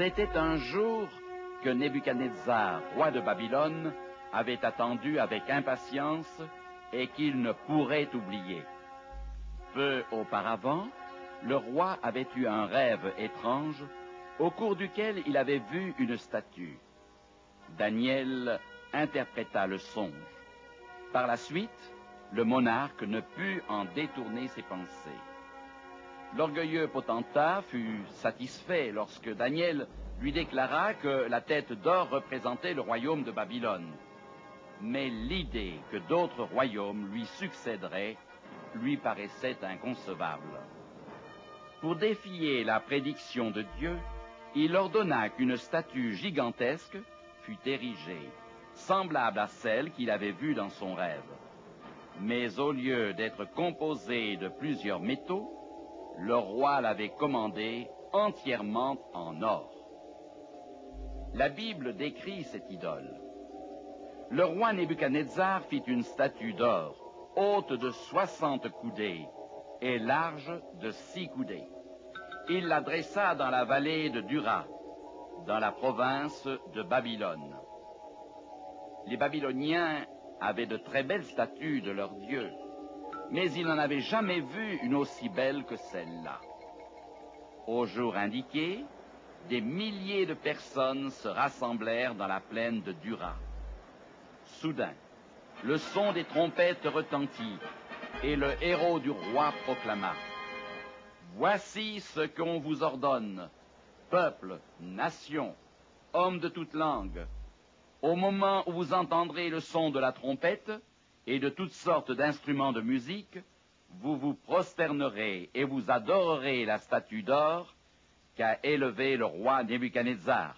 C'était un jour que Nebuchadnezzar, roi de Babylone, avait attendu avec impatience et qu'il ne pourrait oublier. Peu auparavant, le roi avait eu un rêve étrange au cours duquel il avait vu une statue. Daniel interpréta le songe. Par la suite, le monarque ne put en détourner ses pensées. L'orgueilleux potentat fut satisfait lorsque Daniel lui déclara que la tête d'or représentait le royaume de Babylone. Mais l'idée que d'autres royaumes lui succéderaient lui paraissait inconcevable. Pour défier la prédiction de Dieu, il ordonna qu'une statue gigantesque fût érigée, semblable à celle qu'il avait vue dans son rêve. Mais au lieu d'être composée de plusieurs métaux, le roi l'avait commandée entièrement en or. La Bible décrit cette idole. Le roi Nebuchadnezzar fit une statue d'or, haute de 60 coudées et large de 6 coudées. Il la dressa dans la vallée de Dura, dans la province de Babylone. Les Babyloniens avaient de très belles statues de leurs dieux, mais ils n'en avaient jamais vu une aussi belle que celle-là. Au jour indiqué, des milliers de personnes se rassemblèrent dans la plaine de Dura. Soudain, le son des trompettes retentit, et le héros du roi proclama: « Voici ce qu'on vous ordonne, peuple, nation, hommes de toute langue. Au moment où vous entendrez le son de la trompette et de toutes sortes d'instruments de musique, vous vous prosternerez et vous adorerez la statue d'or qu'a élevée le roi Nebuchadnezzar.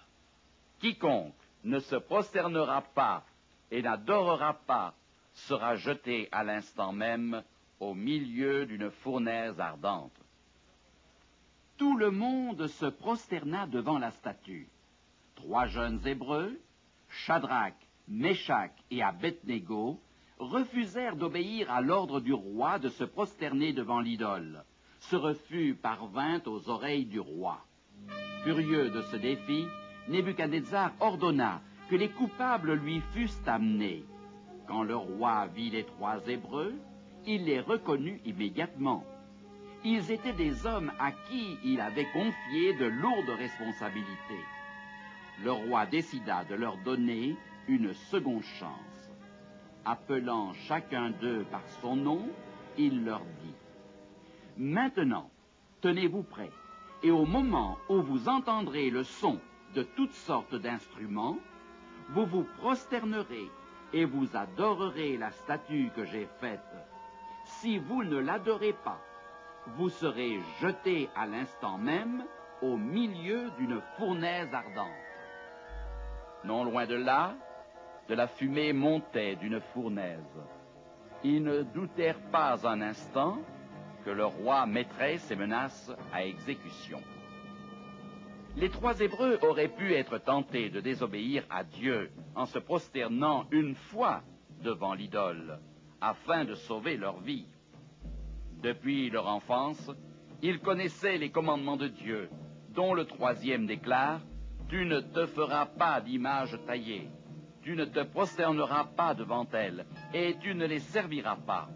Quiconque ne se prosternera pas et n'adorera pas sera jeté à l'instant même au milieu d'une fournaise ardente. » Tout le monde se prosterna devant la statue. 3 jeunes Hébreux, Shadrach, Meshach et Abednego, refusèrent d'obéir à l'ordre du roi de se prosterner devant l'idole. Ce refus parvint aux oreilles du roi. Furieux de ce défi, Nebuchadnezzar ordonna que les coupables lui fussent amenés. Quand le roi vit les 3 Hébreux, il les reconnut immédiatement. Ils étaient des hommes à qui il avait confié de lourdes responsabilités. Le roi décida de leur donner une seconde chance. Appelant chacun d'eux par son nom, il leur dit: « Maintenant, tenez-vous prêts, et au moment où vous entendrez le son de toutes sortes d'instruments, vous vous prosternerez et vous adorerez la statue que j'ai faite. Si vous ne l'adorez pas, vous serez jetés à l'instant même au milieu d'une fournaise ardente. » Non loin de là, de la fumée montait d'une fournaise. Ils ne doutèrent pas un instant que le roi mettrait ses menaces à exécution. Les 3 Hébreux auraient pu être tentés de désobéir à Dieu en se prosternant une fois devant l'idole, afin de sauver leur vie. Depuis leur enfance, ils connaissaient les commandements de Dieu, dont le 3e déclare: « Tu ne te feras pas d'image taillée, tu ne te prosterneras pas devant elles, et tu ne les serviras pas. »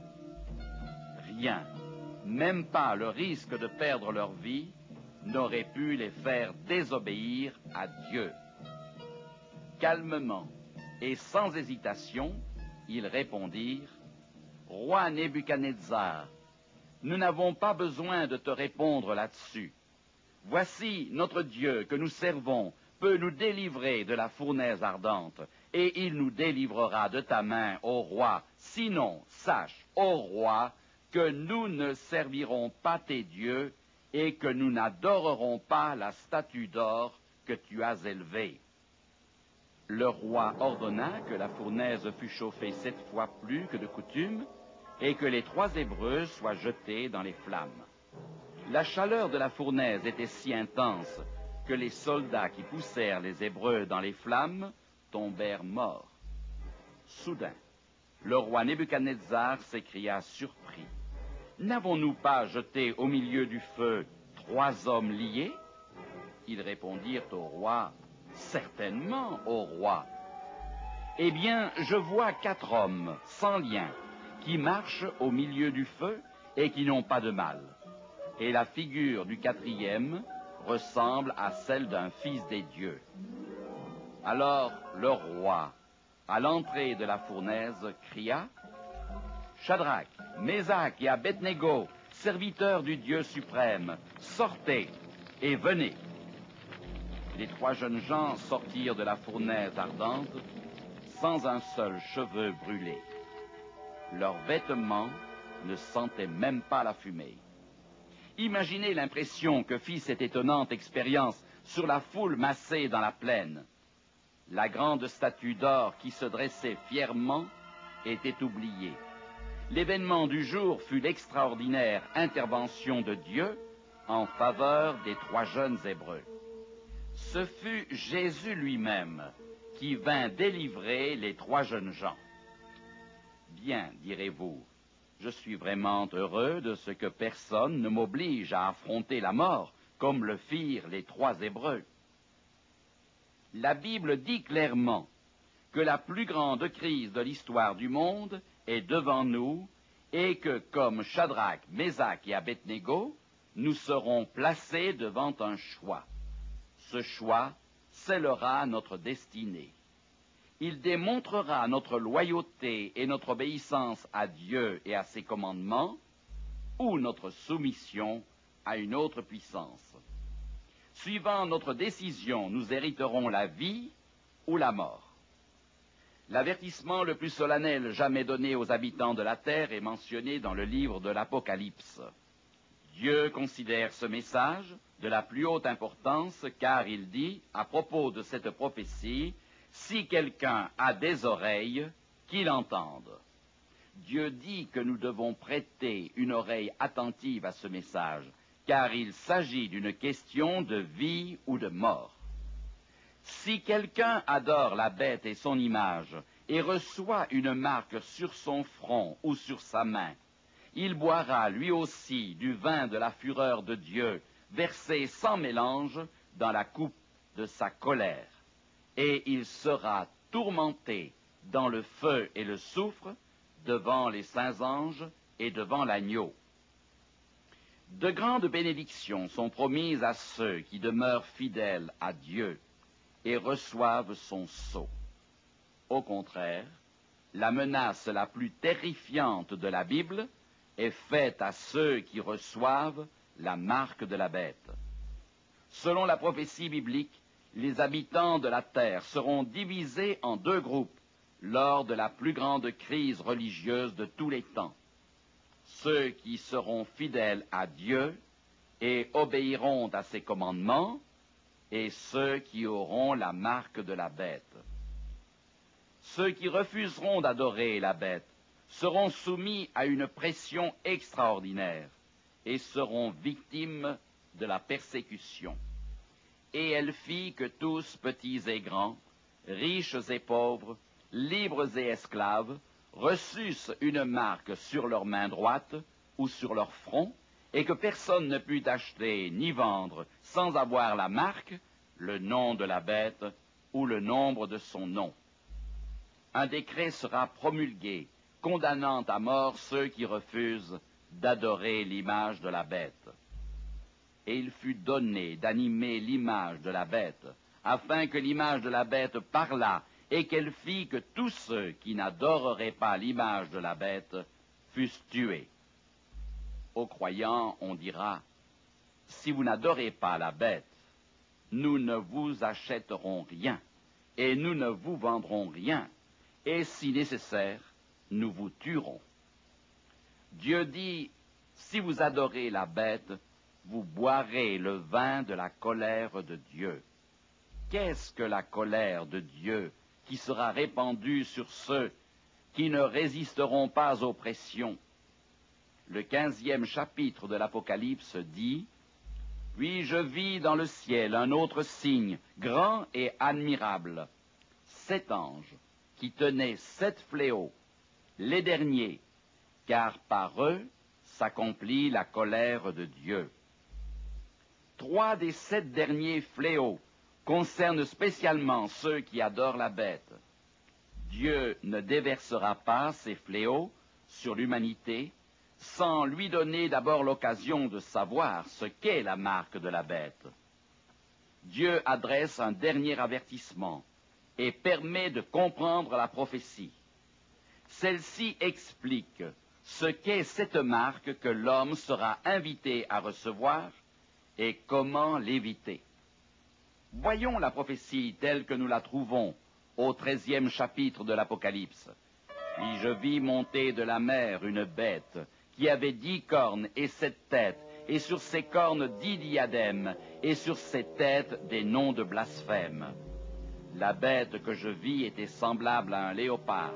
Rien, même pas le risque de perdre leur vie, n'aurait pu les faire désobéir à Dieu. Calmement et sans hésitation, ils répondirent: « Roi Nebuchadnezzar, nous n'avons pas besoin de te répondre là-dessus. Voici notre Dieu que nous servons peut nous délivrer de la fournaise ardente, et il nous délivrera de ta main, ô roi. Sinon, sache, ô roi, que nous ne servirons pas tes dieux et que nous n'adorerons pas la statue d'or que tu as élevée. » Le roi ordonna que la fournaise fût chauffée 7 fois plus que de coutume et que les 3 Hébreux soient jetés dans les flammes. La chaleur de la fournaise était si intense que les soldats qui poussèrent les Hébreux dans les flammes tombèrent morts. Soudain, le roi Nebuchadnezzar s'écria surpris: « N'avons-nous pas jeté au milieu du feu 3 hommes liés? » Ils répondirent au roi, « Certainement, ô roi. » Eh bien, je vois 4 hommes sans lien, qui marchent au milieu du feu et qui n'ont pas de mal. Et la figure du 4e ressemble à celle d'un fils des dieux. Alors le roi, à l'entrée de la fournaise, cria, « Shadrach, Mésach et Abednego, serviteurs du Dieu suprême, sortez et venez. » Les 3 jeunes gens sortirent de la fournaise ardente sans un seul cheveu brûlé. Leurs vêtements ne sentaient même pas la fumée. Imaginez l'impression que fit cette étonnante expérience sur la foule massée dans la plaine. La grande statue d'or qui se dressait fièrement était oubliée. L'événement du jour fut l'extraordinaire intervention de Dieu en faveur des 3 jeunes Hébreux. Ce fut Jésus lui-même qui vint délivrer les 3 jeunes gens. Bien, direz-vous, je suis vraiment heureux de ce que personne ne m'oblige à affronter la mort, comme le firent les 3 Hébreux. La Bible dit clairement que la plus grande crise de l'histoire du monde est devant nous et que, comme Shadrach, Mésach et Abednego, nous serons placés devant un choix. Ce choix scellera notre destinée. Il démontrera notre loyauté et notre obéissance à Dieu et à ses commandements, ou notre soumission à une autre puissance. Suivant notre décision, nous hériterons la vie ou la mort. L'avertissement le plus solennel jamais donné aux habitants de la terre est mentionné dans le livre de l'Apocalypse. Dieu considère ce message de la plus haute importance car il dit, à propos de cette prophétie, « Si quelqu'un a des oreilles, qu'il entende. » Dieu dit que nous devons prêter une oreille attentive à ce message, car il s'agit d'une question de vie ou de mort. Si quelqu'un adore la bête et son image et reçoit une marque sur son front ou sur sa main, il boira lui aussi du vin de la fureur de Dieu, versé sans mélange dans la coupe de sa colère, et il sera tourmenté dans le feu et le soufre devant les saints anges et devant l'agneau. De grandes bénédictions sont promises à ceux qui demeurent fidèles à Dieu et reçoivent son sceau. Au contraire, la menace la plus terrifiante de la Bible est faite à ceux qui reçoivent la marque de la bête. Selon la prophétie biblique, les habitants de la terre seront divisés en 2 groupes lors de la plus grande crise religieuse de tous les temps. Ceux qui seront fidèles à Dieu et obéiront à ses commandements, et ceux qui auront la marque de la bête. Ceux qui refuseront d'adorer la bête seront soumis à une pression extraordinaire et seront victimes de la persécution. Et elle fit que tous, petits et grands, riches et pauvres, libres et esclaves, reçussent une marque sur leur main droite ou sur leur front, et que personne ne put acheter ni vendre sans avoir la marque, le nom de la bête ou le nombre de son nom. Un décret sera promulgué, condamnant à mort ceux qui refusent d'adorer l'image de la bête. Et il fut donné d'animer l'image de la bête, afin que l'image de la bête parlât, et qu'elle fit que tous ceux qui n'adoreraient pas l'image de la bête fussent tués. Aux croyants, on dira, « Si vous n'adorez pas la bête, nous ne vous achèterons rien, et nous ne vous vendrons rien, et si nécessaire, nous vous tuerons. » Dieu dit, « Si vous adorez la bête, vous boirez le vin de la colère de Dieu. » Qu'est-ce que la colère de Dieu qui sera répandue sur ceux qui ne résisteront pas aux pressions? Le 15e chapitre de l'Apocalypse dit, « Puis je vis dans le ciel un autre signe, grand et admirable, 7 anges qui tenaient 7 fléaux, les derniers, car par eux s'accomplit la colère de Dieu. » 3 des 7 derniers fléaux concernent spécialement ceux qui adorent la bête. Dieu ne déversera pas ces fléaux sur l'humanité sans lui donner d'abord l'occasion de savoir ce qu'est la marque de la bête. Dieu adresse un dernier avertissement et permet de comprendre la prophétie. Celle-ci explique ce qu'est cette marque que l'homme sera invité à recevoir et comment l'éviter. Voyons la prophétie telle que nous la trouvons au 13e chapitre de l'Apocalypse. Puis je vis monter de la mer une bête qui avait 10 cornes et 7 têtes, et sur ses cornes 10 diadèmes, et sur ses têtes des noms de blasphème. La bête que je vis était semblable à un léopard.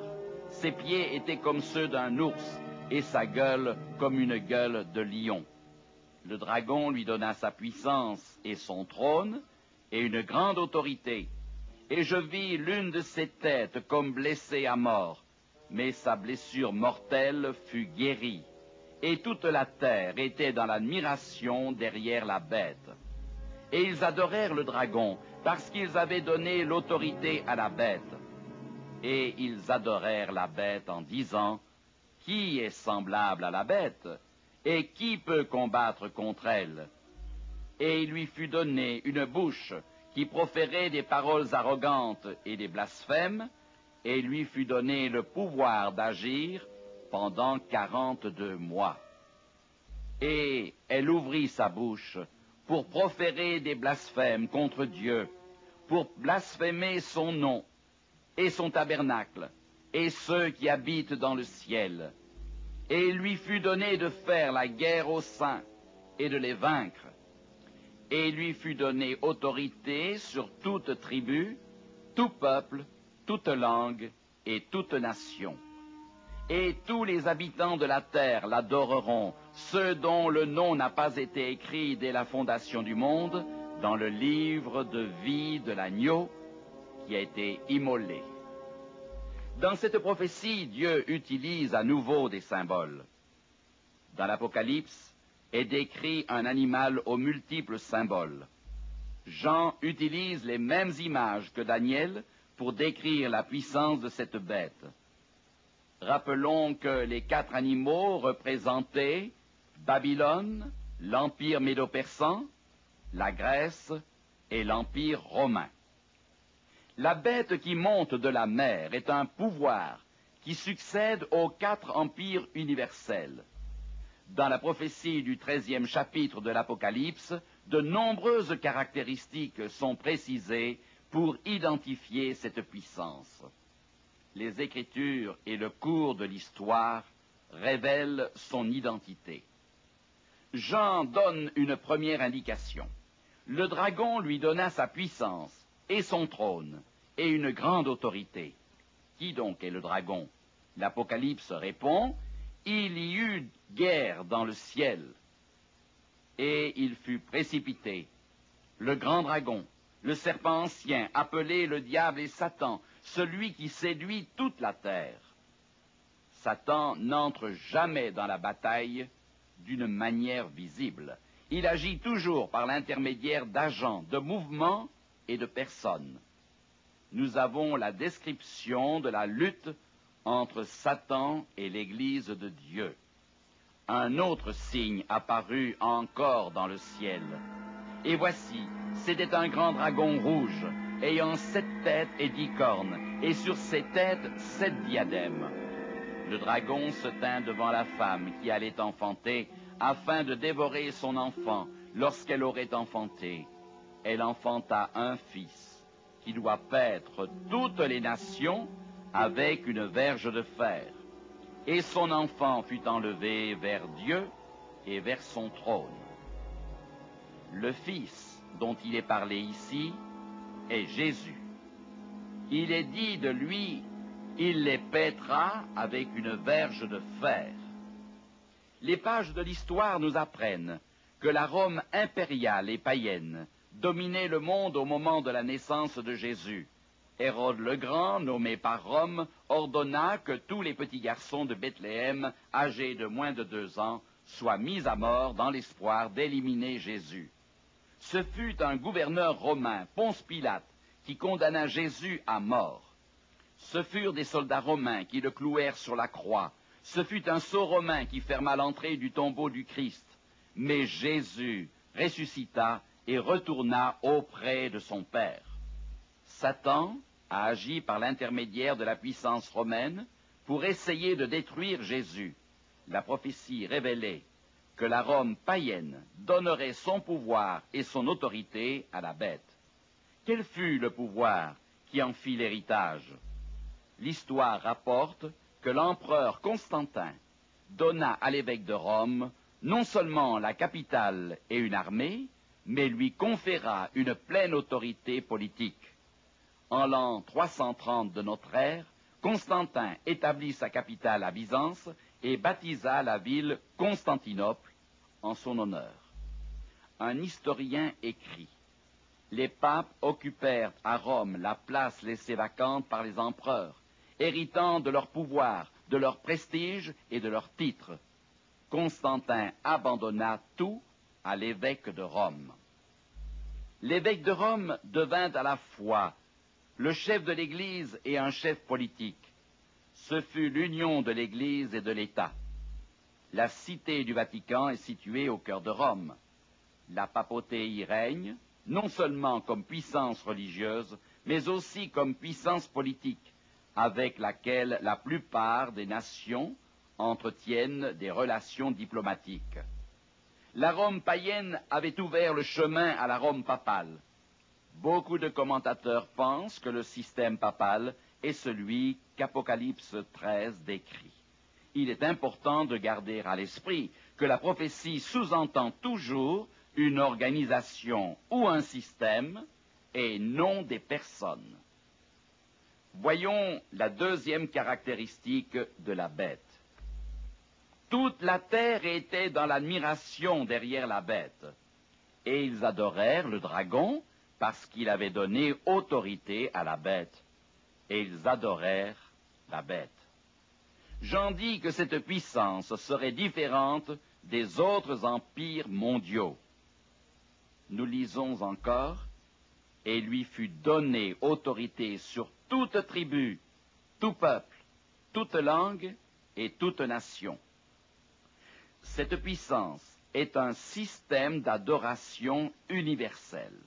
Ses pieds étaient comme ceux d'un ours, et sa gueule comme une gueule de lion. Le dragon lui donna sa puissance et son trône, et une grande autorité. Et je vis l'une de ses têtes comme blessée à mort, mais sa blessure mortelle fut guérie. Et toute la terre était dans l'admiration derrière la bête. Et ils adorèrent le dragon, parce qu'ils avaient donné l'autorité à la bête. Et ils adorèrent la bête en disant, « Qui est semblable à la bête? Et qui peut combattre contre elle? » Et il lui fut donné une bouche qui proférait des paroles arrogantes et des blasphèmes, et il lui fut donné le pouvoir d'agir pendant 42 mois. Et elle ouvrit sa bouche pour proférer des blasphèmes contre Dieu, pour blasphémer son nom et son tabernacle, et ceux qui habitent dans le ciel. Et il lui fut donné de faire la guerre aux saints et de les vaincre. Et il lui fut donné autorité sur toute tribu, tout peuple, toute langue et toute nation. Et tous les habitants de la terre l'adoreront, ceux dont le nom n'a pas été écrit dès la fondation du monde, dans le livre de vie de l'agneau qui a été immolé. Dans cette prophétie, Dieu utilise à nouveau des symboles. Dans l'Apocalypse est décrit un animal aux multiples symboles. Jean utilise les mêmes images que Daniel pour décrire la puissance de cette bête. Rappelons que les 4 animaux représentaient Babylone, l'Empire médo-persan, la Grèce et l'Empire romain. La bête qui monte de la mer est un pouvoir qui succède aux 4 empires universels. Dans la prophétie du 13e chapitre de l'Apocalypse, de nombreuses caractéristiques sont précisées pour identifier cette puissance. Les Écritures et le cours de l'histoire révèlent son identité. Jean donne une première indication. Le dragon lui donna sa puissance et son trône et une grande autorité. Qui donc est le dragon? L'Apocalypse répond, « Il y eut guerre dans le ciel, et il fut précipité. Le grand dragon, le serpent ancien, appelé le diable et Satan, celui qui séduit toute la terre. » Satan n'entre jamais dans la bataille d'une manière visible. Il agit toujours par l'intermédiaire d'agents, de mouvements et de personnes. Nous avons la description de la lutte entre Satan et l'Église de Dieu. Un autre signe apparut encore dans le ciel. Et voici, c'était un grand dragon rouge, ayant 7 têtes et 10 cornes, et sur ses têtes 7 diadèmes. Le dragon se tint devant la femme qui allait enfanter, afin de dévorer son enfant lorsqu'elle aurait enfanté. Elle enfanta un fils, qui doit paître toutes les nations avec une verge de fer. Et son enfant fut enlevé vers Dieu et vers son trône. Le Fils dont il est parlé ici est Jésus. Il est dit de lui, il les paîtra avec une verge de fer. Les pages de l'histoire nous apprennent que la Rome impériale et païenne dominait le monde au moment de la naissance de Jésus. Hérode le Grand, nommé par Rome, ordonna que tous les petits garçons de Bethléem, âgés de moins de 2 ans, soient mis à mort dans l'espoir d'éliminer Jésus. Ce fut un gouverneur romain, Ponce Pilate, qui condamna Jésus à mort. Ce furent des soldats romains qui le clouèrent sur la croix. Ce fut un sceau romain qui ferma l'entrée du tombeau du Christ. Mais Jésus ressuscita et retourna auprès de son Père. Satan a agi par l'intermédiaire de la puissance romaine pour essayer de détruire Jésus. La prophétie révélait que la Rome païenne donnerait son pouvoir et son autorité à la bête. Quel fut le pouvoir qui en fit l'héritage? L'histoire rapporte que l'empereur Constantin donna à l'évêque de Rome non seulement la capitale et une armée, mais lui conféra une pleine autorité politique. En l'an 330 de notre ère, Constantin établit sa capitale à Byzance et baptisa la ville Constantinople en son honneur. Un historien écrit: les papes occupèrent à Rome la place laissée vacante par les empereurs, héritant de leur pouvoir, de leur prestige et de leurs titres. Constantin abandonna tout à l'évêque de Rome. L'évêque de Rome devint à la fois le chef de l'Église et un chef politique. Ce fut l'union de l'Église et de l'État. La cité du Vatican est située au cœur de Rome. La papauté y règne, non seulement comme puissance religieuse, mais aussi comme puissance politique, avec laquelle la plupart des nations entretiennent des relations diplomatiques. La Rome païenne avait ouvert le chemin à la Rome papale. Beaucoup de commentateurs pensent que le système papal est celui qu'Apocalypse 13 décrit. Il est important de garder à l'esprit que la prophétie sous-entend toujours une organisation ou un système et non des personnes. Voyons la deuxième caractéristique de la bête. Toute la terre était dans l'admiration derrière la bête, et ils adorèrent le dragon parce qu'il avait donné autorité à la bête, et ils adorèrent la bête. J'en dis que cette puissance serait différente des autres empires mondiaux. Nous lisons encore: et lui fut donnée autorité sur toute tribu, tout peuple, toute langue et toute nation. Cette puissance est un système d'adoration universelle.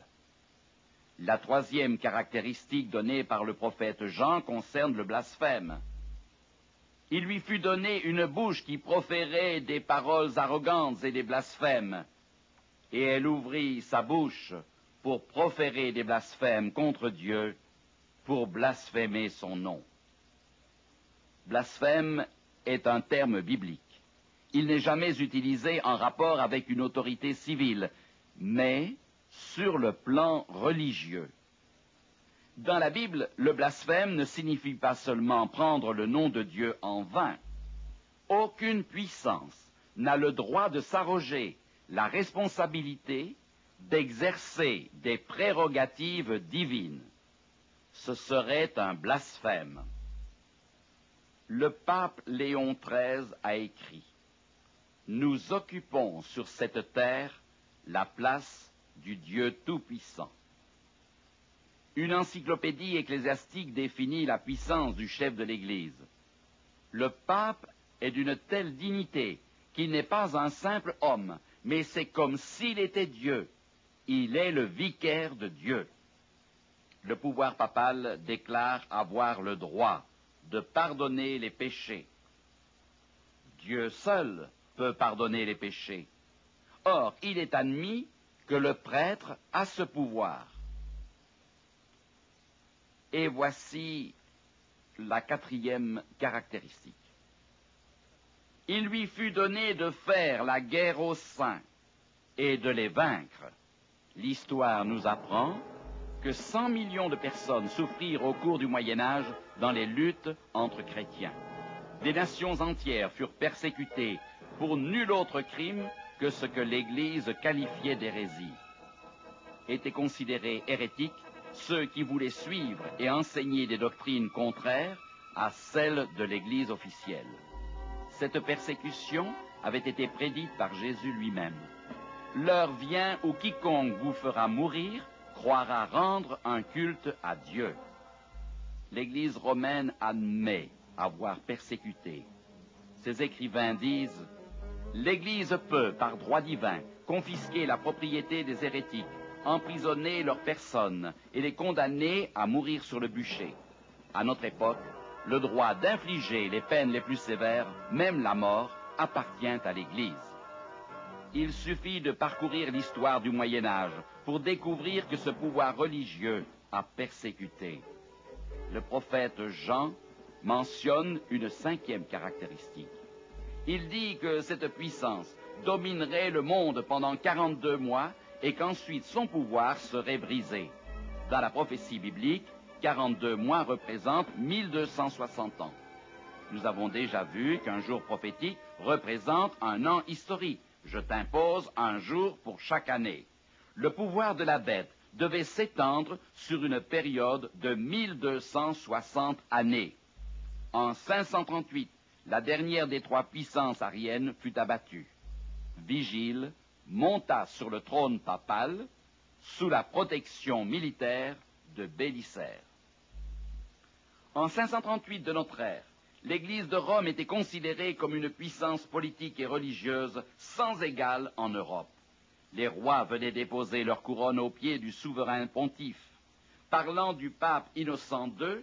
La troisième caractéristique donnée par le prophète Jean concerne le blasphème. Il lui fut donné une bouche qui proférait des paroles arrogantes et des blasphèmes, et elle ouvrit sa bouche pour proférer des blasphèmes contre Dieu, pour blasphémer son nom. Blasphème est un terme biblique. Il n'est jamais utilisé en rapport avec une autorité civile, mais sur le plan religieux. Dans la Bible, le blasphème ne signifie pas seulement prendre le nom de Dieu en vain. Aucune puissance n'a le droit de s'arroger la responsabilité d'exercer des prérogatives divines. Ce serait un blasphème. Le pape Léon XIII a écrit: nous occupons sur cette terre la place du Dieu Tout-Puissant. Une encyclopédie ecclésiastique définit la puissance du chef de l'Église. Le pape est d'une telle dignité qu'il n'est pas un simple homme, mais c'est comme s'il était Dieu. Il est le vicaire de Dieu. Le pouvoir papal déclare avoir le droit de pardonner les péchés. Dieu seul peut pardonner les péchés. Or, il est admis que le prêtre a ce pouvoir. Et voici la quatrième caractéristique. Il lui fut donné de faire la guerre aux saints et de les vaincre. L'histoire nous apprend que 100 millions de personnes souffrirent au cours du Moyen-Âge dans les luttes entre chrétiens. Des nations entières furent persécutées pour nul autre crime que ce que l'Église qualifiait d'hérésie. Étaient considérés hérétiques ceux qui voulaient suivre et enseigner des doctrines contraires à celles de l'Église officielle. Cette persécution avait été prédite par Jésus lui-même. L'heure vient où quiconque vous fera mourir croira rendre un culte à Dieu. L'Église romaine admet avoir persécuté. Ses écrivains disent « L'Église peut, par droit divin, confisquer la propriété des hérétiques, emprisonner leurs personnes et les condamner à mourir sur le bûcher. À notre époque, le droit d'infliger les peines les plus sévères, même la mort, appartient à l'Église. Il suffit de parcourir l'histoire du Moyen Âge pour découvrir que ce pouvoir religieux a persécuté. Le prophète Jean mentionne une cinquième caractéristique. Il dit que cette puissance dominerait le monde pendant 42 mois et qu'ensuite son pouvoir serait brisé. Dans la prophétie biblique, 42 mois représentent 1260 ans. Nous avons déjà vu qu'un jour prophétique représente un an historique. Je t'impose un jour pour chaque année. Le pouvoir de la bête devait s'étendre sur une période de 1260 années. En 538, la dernière des trois puissances ariennes fut abattue. Vigile monta sur le trône papal sous la protection militaire de Bélicère. En 538 de notre ère, l'Église de Rome était considérée comme une puissance politique et religieuse sans égale en Europe. Les rois venaient déposer leur couronne aux pieds du souverain pontife. Parlant du pape Innocent II,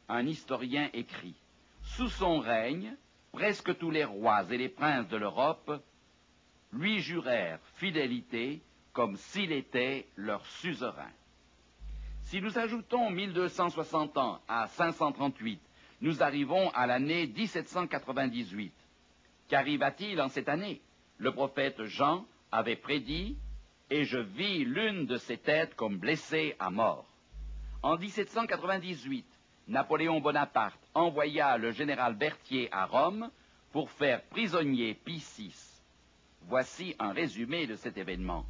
un historien écrit « Sous son règne, presque tous les rois et les princes de l'Europe lui jurèrent fidélité comme s'il était leur suzerain. » Si nous ajoutons 1260 ans à 538, nous arrivons à l'année 1798. Qu'arriva-t-il en cette année? Le prophète Jean avait prédit « Et je vis l'une de ses têtes comme blessée à mort ». En 1798, Napoléon Bonaparte envoya le général Berthier à Rome pour faire prisonnier Pie VI. Voici un résumé de cet événement.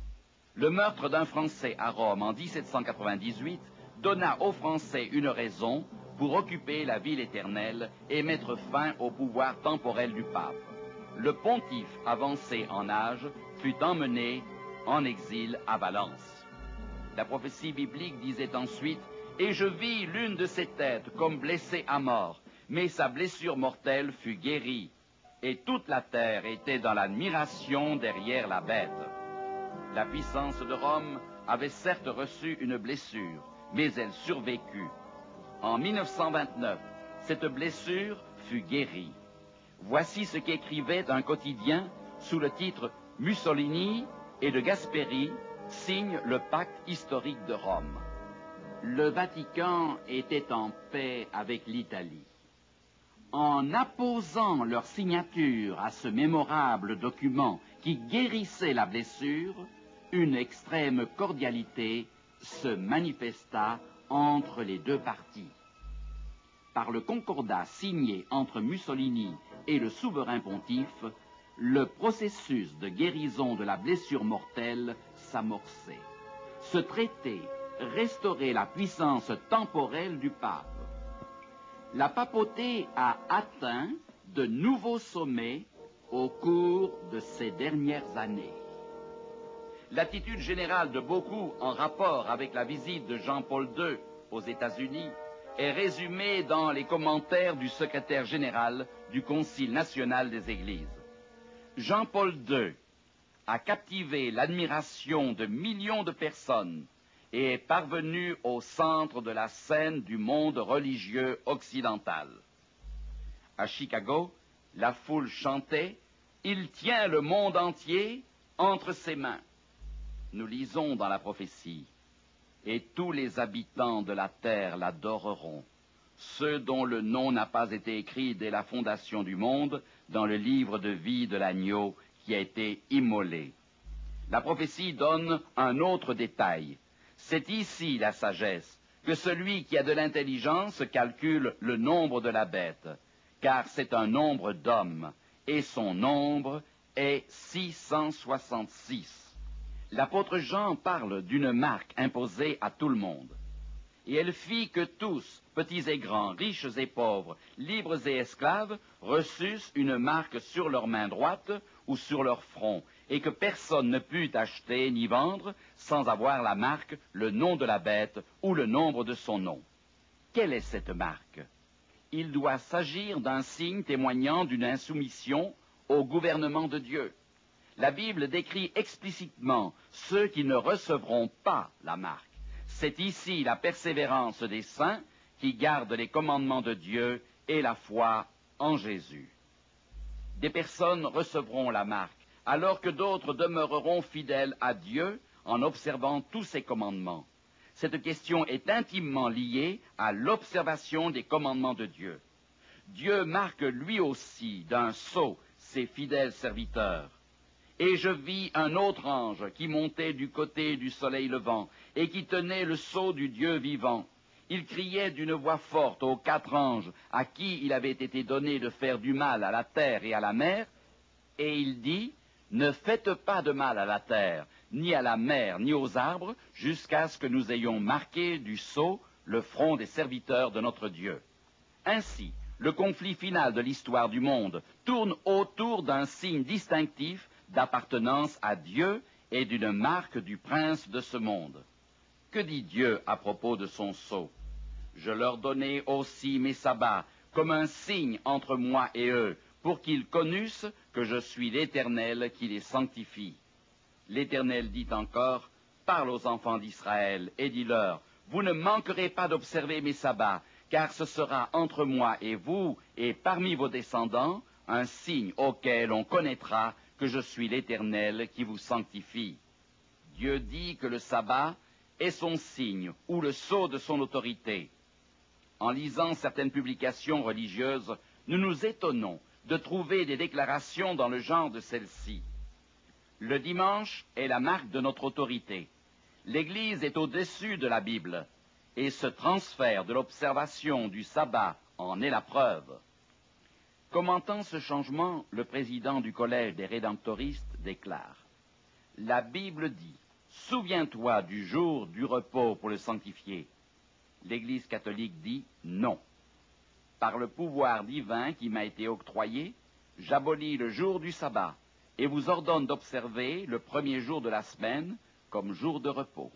Le meurtre d'un Français à Rome en 1798 donna aux Français une raison pour occuper la ville éternelle et mettre fin au pouvoir temporel du pape. Le pontife avancé en âge fut emmené en exil à Valence. La prophétie biblique disait ensuite « Et je vis l'une de ses têtes comme blessée à mort, mais sa blessure mortelle fut guérie, et toute la terre était dans l'admiration derrière la bête. » La puissance de Rome avait certes reçu une blessure, mais elle survécut. En 1929, cette blessure fut guérie. Voici ce qu'écrivait un quotidien sous le titre « Mussolini et de Gasperi signent le pacte historique de Rome ». Le Vatican était en paix avec l'Italie. En apposant leur signature à ce mémorable document qui guérissait la blessure, une extrême cordialité se manifesta entre les deux parties. Par le concordat signé entre Mussolini et le souverain pontife, le processus de guérison de la blessure mortelle s'amorçait. Ce traité restaurait la puissance temporelle du pape. La papauté a atteint de nouveaux sommets au cours de ces dernières années. L'attitude générale de beaucoup en rapport avec la visite de Jean-Paul II aux États-Unis est résumée dans les commentaires du secrétaire général du Concile national des Églises. Jean-Paul II a captivé l'admiration de millions de personnes et est parvenu au centre de la scène du monde religieux occidental. À Chicago, la foule chantait « Il tient le monde entier entre ses mains ». Nous lisons dans la prophétie « Et tous les habitants de la terre l'adoreront, ceux dont le nom n'a pas été écrit dès la fondation du monde dans le livre de vie de l'agneau qui a été immolé. » La prophétie donne un autre détail. C'est ici la sagesse, que celui qui a de l'intelligence calcule le nombre de la bête, car c'est un nombre d'hommes, et son nombre est 666. L'apôtre Jean parle d'une marque imposée à tout le monde. Et elle fit que tous, petits et grands, riches et pauvres, libres et esclaves, reçussent une marque sur leur main droite ou sur leur front, et que personne ne put acheter ni vendre sans avoir la marque, le nom de la bête ou le nombre de son nom. Quelle est cette marque? Il doit s'agir d'un signe témoignant d'une insoumission au gouvernement de Dieu. La Bible décrit explicitement ceux qui ne recevront pas la marque. C'est ici la persévérance des saints qui gardent les commandements de Dieu et la foi en Jésus. Des personnes recevront la marque, alors que d'autres demeureront fidèles à Dieu en observant tous ses commandements. Cette question est intimement liée à l'observation des commandements de Dieu. Dieu marque lui aussi d'un sceau ses fidèles serviteurs. Et je vis un autre ange qui montait du côté du soleil levant et qui tenait le sceau du Dieu vivant. Il criait d'une voix forte aux 4 anges à qui il avait été donné de faire du mal à la terre et à la mer, et il dit, « Ne faites pas de mal à la terre, ni à la mer, ni aux arbres, jusqu'à ce que nous ayons marqué du sceau le front des serviteurs de notre Dieu. » Ainsi, le conflit final de l'histoire du monde tourne autour d'un signe distinctif d'appartenance à Dieu et d'une marque du prince de ce monde. Que dit Dieu à propos de son sceau? Je leur donnai aussi mes sabbats comme un signe entre moi et eux, pour qu'ils connussent que je suis l'Éternel qui les sanctifie. L'Éternel dit encore, parle aux enfants d'Israël et dis-leur, vous ne manquerez pas d'observer mes sabbats, car ce sera entre moi et vous et parmi vos descendants un signe auquel on connaîtra que je suis l'Éternel qui vous sanctifie. Dieu dit que le sabbat est son signe ou le sceau de son autorité. En lisant certaines publications religieuses, nous nous étonnons de trouver des déclarations dans le genre de celle-ci. Le dimanche est la marque de notre autorité. L'Église est au-dessus de la Bible, et ce transfert de l'observation du sabbat en est la preuve. Commentant ce changement, le président du Collège des Rédemptoristes déclare « La Bible dit, souviens-toi du jour du repos pour le sanctifier. » L'Église catholique dit non. Par le pouvoir divin qui m'a été octroyé, j'abolis le jour du sabbat et vous ordonne d'observer le premier jour de la semaine comme jour de repos.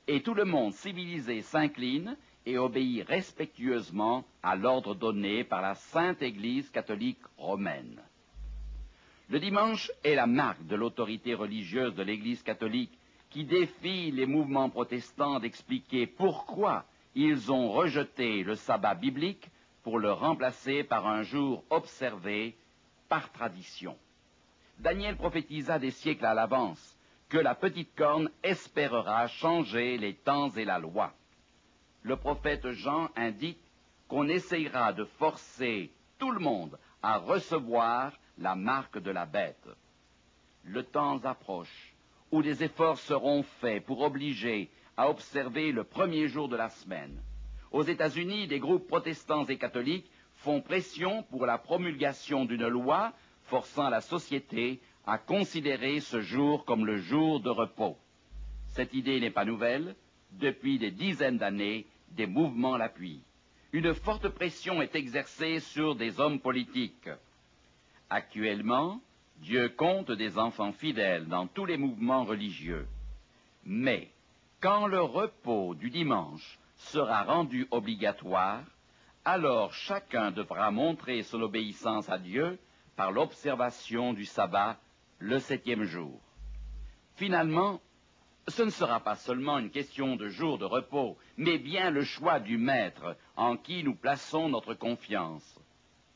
Et tout le monde civilisé s'incline et obéit respectueusement à l'ordre donné par la Sainte Église catholique romaine. Le dimanche est la marque de l'autorité religieuse de l'Église catholique qui défie les mouvements protestants d'expliquer pourquoi ils ont rejeté le sabbat biblique pour le remplacer par un jour observé par tradition. Daniel prophétisa des siècles à l'avance que la petite corne espérera changer les temps et la loi. Le prophète Jean indique qu'on essayera de forcer tout le monde à recevoir la marque de la bête. Le temps approche où des efforts seront faits pour obliger à observer le premier jour de la semaine. Aux États-Unis, des groupes protestants et catholiques font pression pour la promulgation d'une loi forçant la société à considérer ce jour comme le jour de repos. Cette idée n'est pas nouvelle. Depuis des dizaines d'années, des mouvements l'appuient. Une forte pression est exercée sur des hommes politiques. Actuellement, Dieu compte des enfants fidèles dans tous les mouvements religieux. Mais, quand le repos du dimanche sera rendu obligatoire, alors chacun devra montrer son obéissance à Dieu par l'observation du sabbat le 7e jour. Finalement, ce ne sera pas seulement une question de jour de repos, mais bien le choix du maître en qui nous plaçons notre confiance.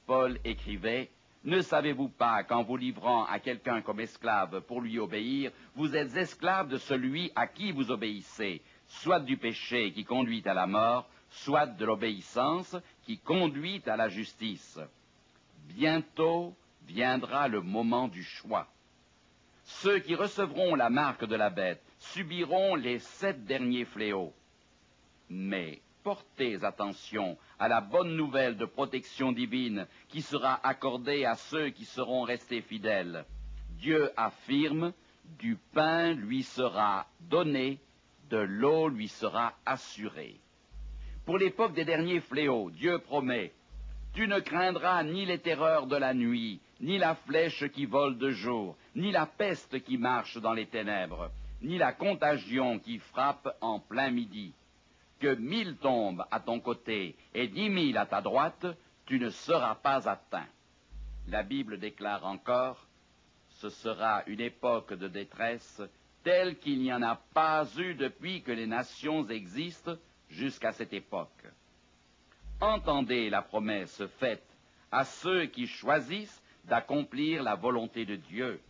Paul écrivait « Ne savez-vous pas qu'en vous livrant à quelqu'un comme esclave pour lui obéir, vous êtes esclave de celui à qui vous obéissez, soit du péché qui conduit à la mort, soit de l'obéissance qui conduit à la justice. Bientôt viendra le moment du choix. Ceux qui recevront la marque de la bête subiront les 7 derniers fléaux. Mais portez attention à la bonne nouvelle de protection divine qui sera accordée à ceux qui seront restés fidèles. Dieu affirme, du pain lui sera donné, de l'eau lui sera assurée. Pour l'époque des derniers fléaux, Dieu promet, Tu ne craindras ni les terreurs de la nuit, ni la flèche qui vole de jour, ni la peste qui marche dans les ténèbres, ni la contagion qui frappe en plein midi. Que 1000 tombent à ton côté et 10 000 à ta droite, tu ne seras pas atteint. La Bible déclare encore, ce sera une époque de détresse telle qu'il n'y en a pas eu depuis que les nations existent jusqu'à cette époque. Entendez la promesse faite à ceux qui choisissent d'accomplir la volonté de Dieu.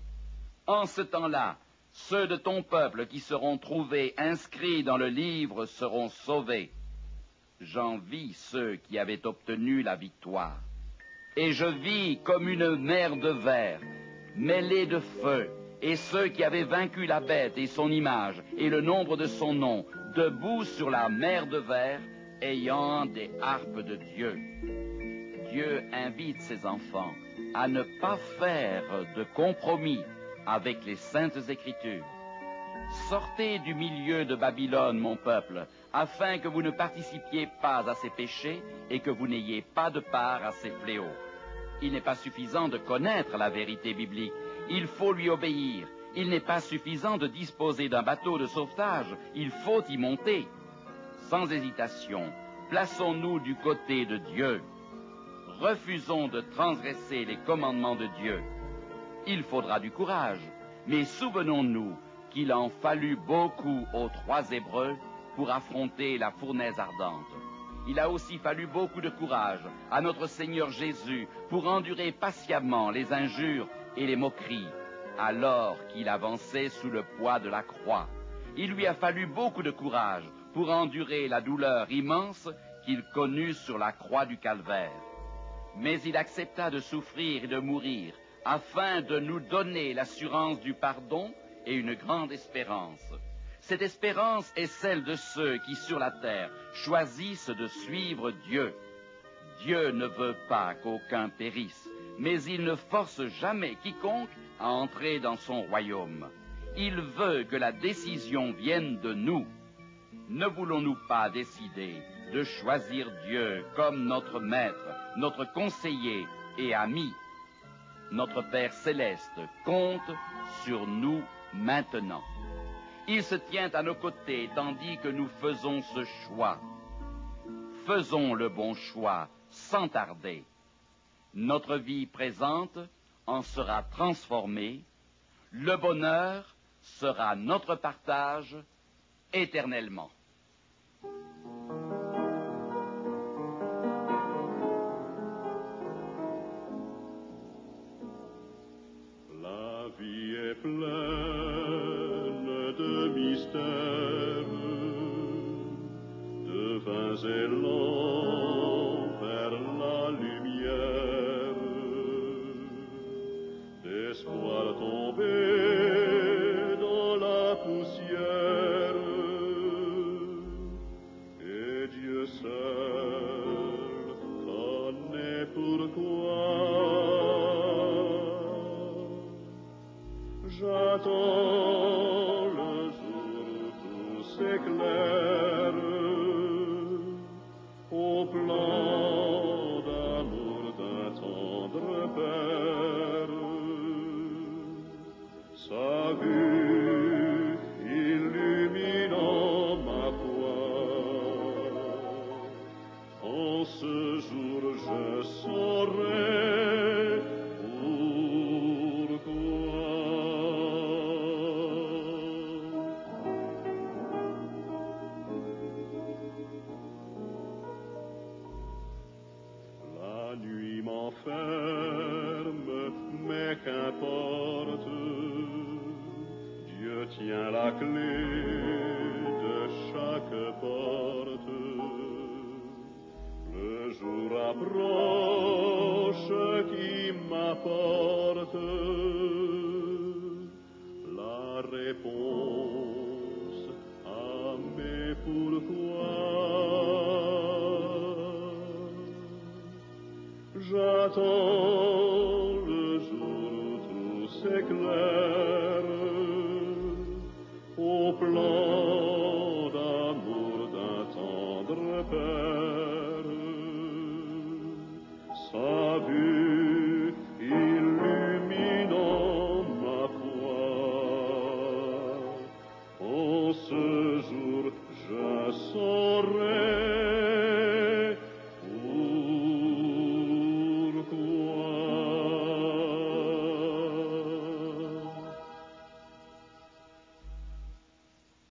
En ce temps-là, ceux de ton peuple qui seront trouvés inscrits dans le livre seront sauvés. J'envie ceux qui avaient obtenu la victoire. Et je vis comme une mer de verre, mêlée de feu, et ceux qui avaient vaincu la bête et son image, et le nombre de son nom, debout sur la mer de verre, ayant des harpes de Dieu. Dieu invite ses enfants à ne pas faire de compromis avec les saintes Écritures. Sortez du milieu de Babylone, mon peuple, afin que vous ne participiez pas à ses péchés et que vous n'ayez pas de part à ses fléaux. Il n'est pas suffisant de connaître la vérité biblique, il faut lui obéir. Il n'est pas suffisant de disposer d'un bateau de sauvetage, il faut y monter. Sans hésitation, plaçons-nous du côté de Dieu. Refusons de transgresser les commandements de Dieu. Il faudra du courage, mais souvenons-nous qu'il en fallut beaucoup aux 3 Hébreux pour affronter la fournaise ardente. Il a aussi fallu beaucoup de courage à notre Seigneur Jésus pour endurer patiemment les injures et les moqueries, alors qu'il avançait sous le poids de la croix. Il lui a fallu beaucoup de courage pour endurer la douleur immense qu'il connut sur la croix du Calvaire. Mais il accepta de souffrir et de mourir afin de nous donner l'assurance du pardon et une grande espérance. Cette espérance est celle de ceux qui, sur la terre, choisissent de suivre Dieu. Dieu ne veut pas qu'aucun périsse, mais il ne force jamais quiconque à entrer dans son royaume. Il veut que la décision vienne de nous. Ne voulons-nous pas décider de choisir Dieu comme notre maître, notre conseiller et ami? Notre Père céleste compte sur nous maintenant. Il se tient à nos côtés tandis que nous faisons ce choix. Faisons le bon choix sans tarder. Notre vie présente en sera transformée. Le bonheur sera notre partage éternellement. La vie est pleine de mystères, de vains élans vers la lumière, d'espoir tombé dans la poussière, et Dieu seul connaît pourquoi. J'attends le jour où tout s'éclaire au plan d'amour d'un tendre Père. Sa vue illuminant ma foi, en ce jour je saurai pourquoi. La nuit m'enferme, mais qu'importe, Dieu tient la clé de chaque porte. Le jour approche qui m'apporte la réponse à mes pourquoi. J'attends le jour où tout s'éclaire au plan